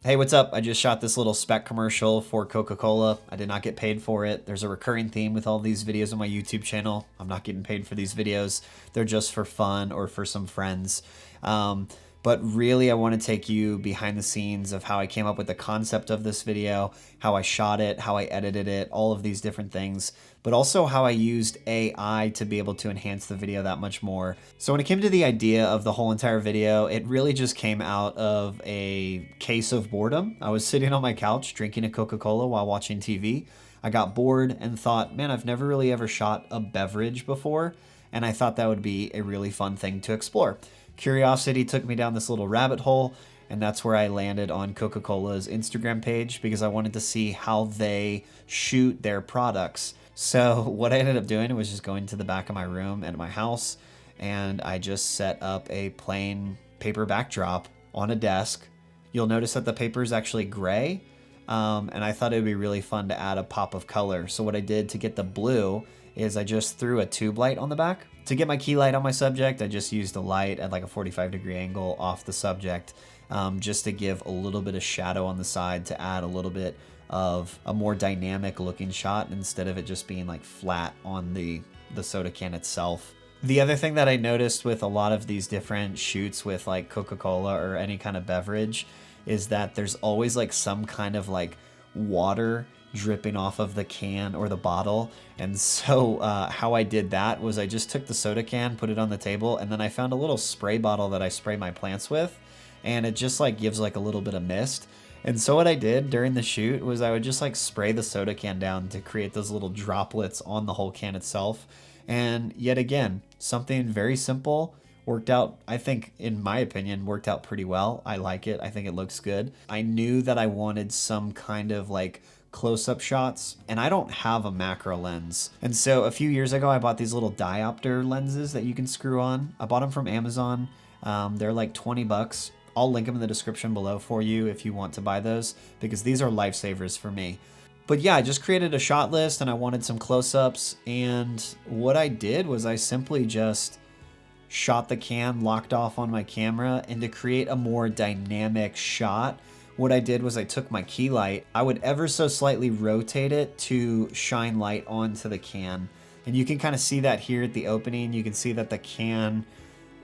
Hey, what's up? I just shot this little spec commercial for Coca-Cola. I did not get paid for it. There's a recurring theme with all these videos on my YouTube channel. I'm not getting paid for these videos. They're just for fun or for some friends. Um, but really, I want to take you behind the scenes of how I came up with the concept of this video, how I shot it, how I edited it, all of these different things, but also how I used AI to be able to enhance the video that much more. So when it came to the idea of the whole entire video, it really just came out of a case of boredom. I was sitting on my couch drinking a Coca-Cola while watching TV. I got bored and thought, man, I've never really ever shot a beverage before, and I thought that would be a really fun thing to explore. Curiosity took me down this little rabbit hole, and that's where I landed on Coca-Cola's Instagram page because I wanted to see how they shoot their products. So what I ended up doing was just going to the back of my room at my house, and I just set up a plain paper backdrop on a desk. You'll notice that the paper is actually gray, and I thought it would be really fun to add a pop of color. So what I did to get the blue is I just threw a tube light on the back. To get my key light on my subject, I just used a light at like a 45-degree angle off the subject, just to give a little bit of shadow on the side to add a little bit of a more dynamic looking shot instead of it just being like flat on the soda can itself. The other thing that I noticed with a lot of these different shoots with like Coca-Cola or any kind of beverage is that there's always like some kind of like water dripping off of the can or the bottle. And so how I did that was I just took the soda can, put it on the table, and then I found a little spray bottle that I spray my plants with, and it just like gives like a little bit of mist. And so what I did during the shoot was I would just like spray the soda can down to create those little droplets on the whole can itself. And yet again, something very simple worked out, I think, in my opinion, worked out pretty well. I like it. I think it looks good. I knew that I wanted some kind of like close-up shots, and I don't have a macro lens. And so a few years ago, I bought these little diopter lenses that you can screw on. I bought them from Amazon. They're like 20 bucks. I'll link them in the description below for you if you want to buy those, because these are lifesavers for me. But yeah, I just created a shot list and I wanted some close-ups, and what I did was I simply just shot the can locked off on my camera, and to create a more dynamic shot, what I did was I took my key light, I would ever so slightly rotate it to shine light onto the can. And you can kind of see that here at the opening. You can see that the can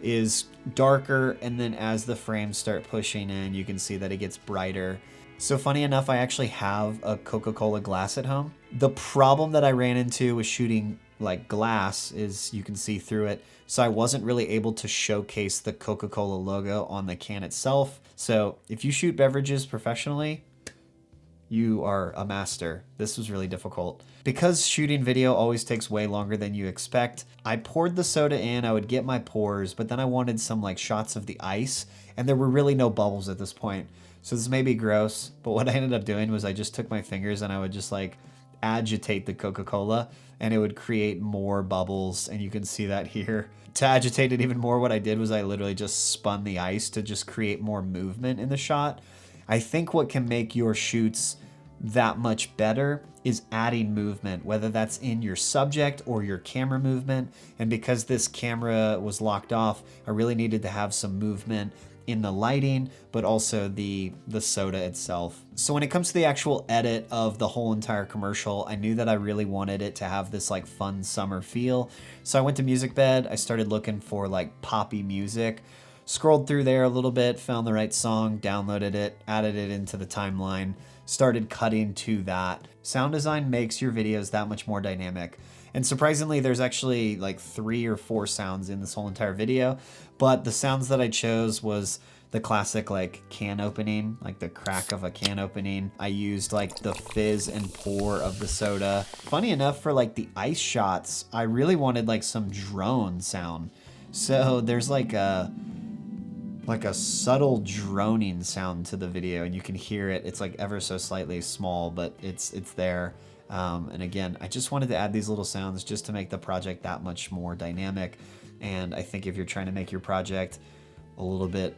is darker, and then as the frames start pushing in, you can see that it gets brighter. So funny enough, I actually have a Coca-Cola glass at home. The problem that I ran into with shooting like glass is you can see through it. So I wasn't really able to showcase the Coca-Cola logo on the can itself. So if you shoot beverages professionally, you are a master. This was really difficult. Because shooting video always takes way longer than you expect, I poured the soda in, I would get my pours, but then I wanted some like shots of the ice, and there were really no bubbles at this point. So this may be gross, but what I ended up doing was I just took my fingers and I would just like agitate the Coca-Cola, and it would create more bubbles, and you can see that here. To agitate it even more, what I did was I literally just spun the ice to just create more movement in the shot. I think what can make your shoots that much better is adding movement, whether that's in your subject or your camera movement. And because this camera was locked off, I really needed to have some movement in the lighting, but also the soda itself. So when it comes to the actual edit of the whole entire commercial, I knew that I really wanted it to have this like fun summer feel. So I went to MusicBed, I started looking for like poppy music, scrolled through there a little bit, found the right song, downloaded it, added it into the timeline, started cutting to that. Sound design makes your videos that much more dynamic. And surprisingly, there's actually like 3 or 4 sounds in this whole entire video, but the sounds that I chose was the classic like can opening, like the crack of a can opening. I used like the fizz and pour of the soda. Funny enough, for like the ice shots, I really wanted like some drone sound. So there's like a subtle droning sound to the video, and you can hear it. It's like ever so slightly small, but it's there. And again, I just wanted to add these little sounds just to make the project that much more dynamic. And I think if you're trying to make your project a little bit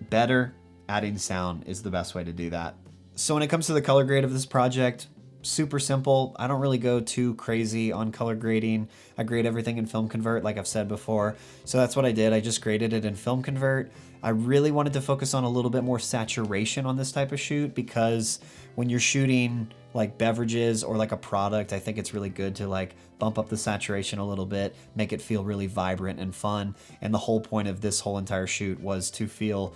better, adding sound is the best way to do that. So when it comes to the color grade of this project, super simple. I don't really go too crazy on color grading. I grade everything in Film Convert, like I've said before. So that's what I did. I just graded it in Film Convert. I really wanted to focus on a little bit more saturation on this type of shoot, because when you're shooting like beverages or like a product, I think it's really good to like bump up the saturation a little bit, make it feel really vibrant and fun. And the whole point of this whole entire shoot was to feel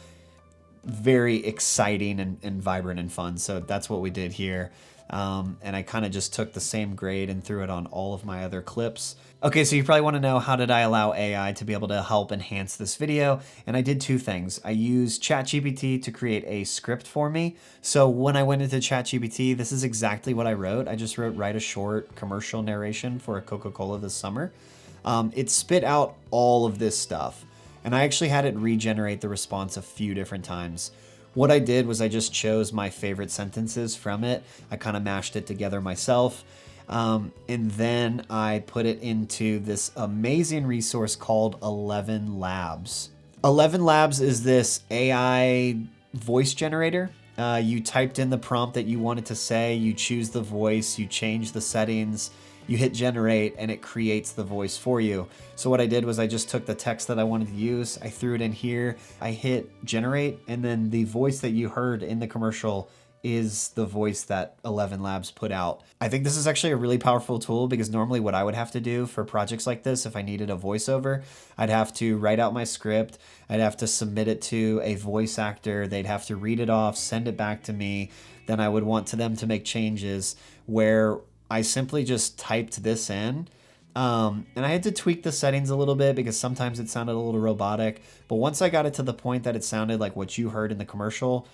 very exciting and vibrant and fun. So that's what we did here. And I kind of just took the same grade and threw it on all of my other clips. Okay, so you probably want to know, how did I allow AI to be able to help enhance this video? And I did two things. I used ChatGPT to create a script for me. So when I went into ChatGPT, this is exactly what I wrote. I just wrote, write a short commercial narration for a Coca-Cola this summer. It spit out all of this stuff. And I actually had it regenerate the response a few different times. What I did was I just chose my favorite sentences from it. I kind of mashed it together myself. And then I put it into this amazing resource called 11 Labs. 11 Labs is this AI voice generator. You typed in the prompt that you wanted to say, you choose the voice, you change the settings, you hit generate, and it creates the voice for you. So what I did was I just took the text that I wanted to use, I threw it in here, I hit generate, and then the voice that you heard in the commercial is the voice that 11 Labs put out. I think this is actually a really powerful tool, because normally what I would have to do for projects like this, if I needed a voiceover, I'd have to write out my script, I'd have to submit it to a voice actor, they'd have to read it off, send it back to me, then I would want them to make changes, where I simply just typed this in. And I had to tweak the settings a little bit, because sometimes it sounded a little robotic. But once I got it to the point that it sounded like what you heard in the commercial,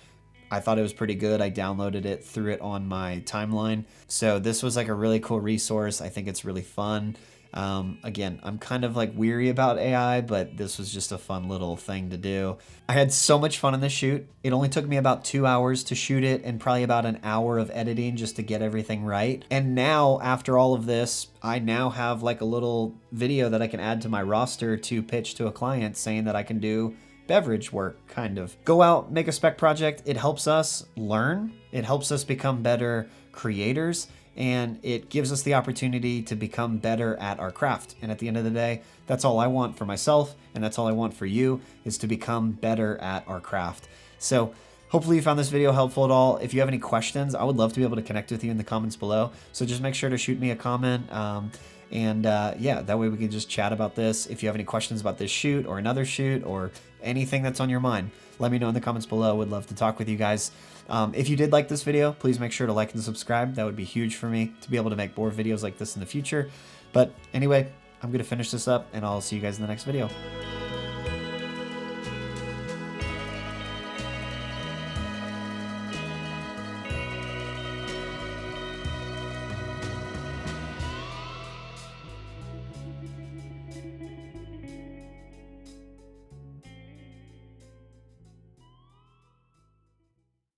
I thought it was pretty good. I downloaded it, threw it on my timeline. So this was like a really cool resource. I think it's really fun. Again, I'm kind of like weary about AI, but this was just a fun little thing to do. I had so much fun in this shoot. It only took me about 2 hours to shoot it, and probably about an hour of editing just to get everything right. And now, after all of this, I now have like a little video that I can add to my roster to pitch to a client, saying that I can do beverage work, kind of. Go out, make a spec project. It helps us learn. It helps us become better creators, and it gives us the opportunity to become better at our craft. And at the end of the day, that's all I want for myself, and that's all I want for you, is to become better at our craft. So hopefully you found this video helpful at all. If you have any questions, I would love to be able to connect with you in the comments below. So just make sure to shoot me a comment. Yeah, that way we can just chat about this. If you have any questions about this shoot or another shoot or anything that's on your mind, let me know in the comments below. Would love to talk with you guys. If you did like this video, please make sure to like and subscribe. That would be huge for me to be able to make more videos like this in the future. But anyway, I'm going to finish this up, and I'll see you guys in the next video.